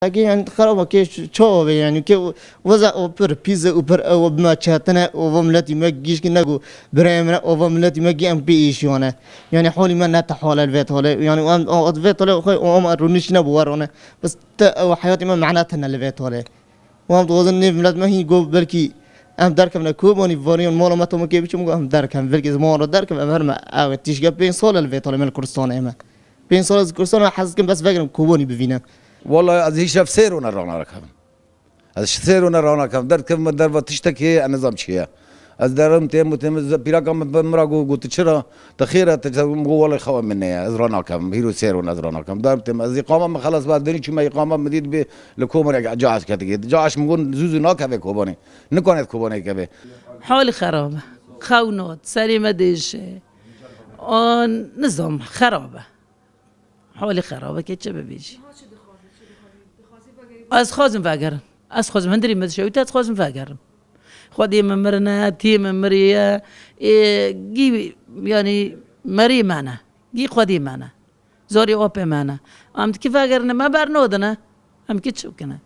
اگه يعني خرابه که چه يعني که وضع اوپر پیزا اوپر او بما چاتنا او ملتي ما جيش که نگو برای او ملتي ما جیم بیشونه يعني حولي ما نتحول الفيت هلا يعني وام الفيت هلا وام رونيش نبورونه بس او حياتي ما معناتها الفيت هلا وام تغزن نيف ملت ما هي جو بلكي ام دركم نكوبوني فوريون مورا ما تو ما كيبش ام دركم بلكي مورا دركم امر او تيش بين صول الفيت هلا من الكردستان اما بين صول الكردستان حاسس بس فكرم كوبوني بفينا والله از هیچ شب سیرون رانا رکم از سیرون رانا کم در کم در و تشتکی نظام چیه از درم تیم پیرا کم مرا گوت چرا تخیره تجمع والله خوام مني از رانا کم هیرو سیرون از رانا کم در تیم از اقامه خلاص بعد دنی چی ما اقامه مدید به لکومر جاش کردی جاش مگون زوزو ناکه کوبانی نکنه کوبانی که حال خرابه خونات سليمه دیش آن نظام خرابه حال خرابه که چه ببیجی از خازم فاجرم از خازم هندري مدشويت از خازم فاجرم خدي ممرنا تي ممرية جي يعني مري معنا جي خدي معنا زوري اوبي معنا ام كيف فاجرنا ما برنودنا ام كي تشوكنا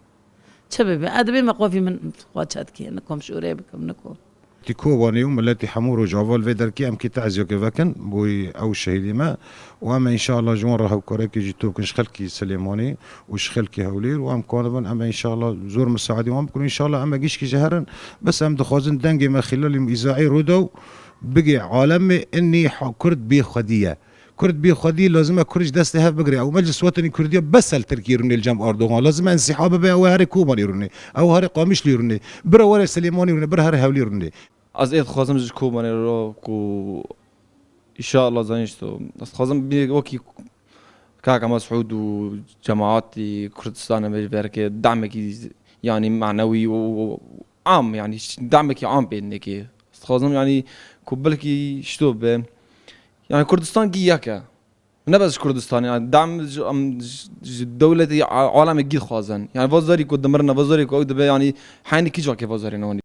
شباب ادبي مقوفي من خواتات كي انكم شوري بكم نكم تكوباني التي حمور وجافال في دركي ام كي تعزيو كيفكن بوي او شهيدي ما واما ان شاء الله جون راهو كوريكي جيتو كنشخلكي سليماني وشخلكي هولير وام كونبن اما ان شاء الله زور مساعدي وام كون ان شاء الله اما جيش كي جهرن بس ام دخوزن دنجي ما خلال اذاعي رودو بقي عالمي اني كرد بي خديه كرد بي خدي لازم كرج دست هاف بقري او مجلس وطني كرديه بس التركي روني الجنب اردوغان لازم انسحاب بي او هاري كوباني روني او هاري قامش لي روني برا ورا سليماني روني برا هاري هولي روني از اید خوازم جز کوبانی رو کو انشاء الله زنیشتو از خوازم بی وکی كاكا مسعود وجماعات كردستان بيرك دعمك يعني معنوي وعام يعني دعمك عام بينك خوازم يعني كبلكي شتوب يعني كردستان جياكا نبز كردستان يعني دعم الدولة عالم جديد خوازن يعني وزاري كود دمرنا وزاري كود يعني حين كيجوا كيف وزاري نوني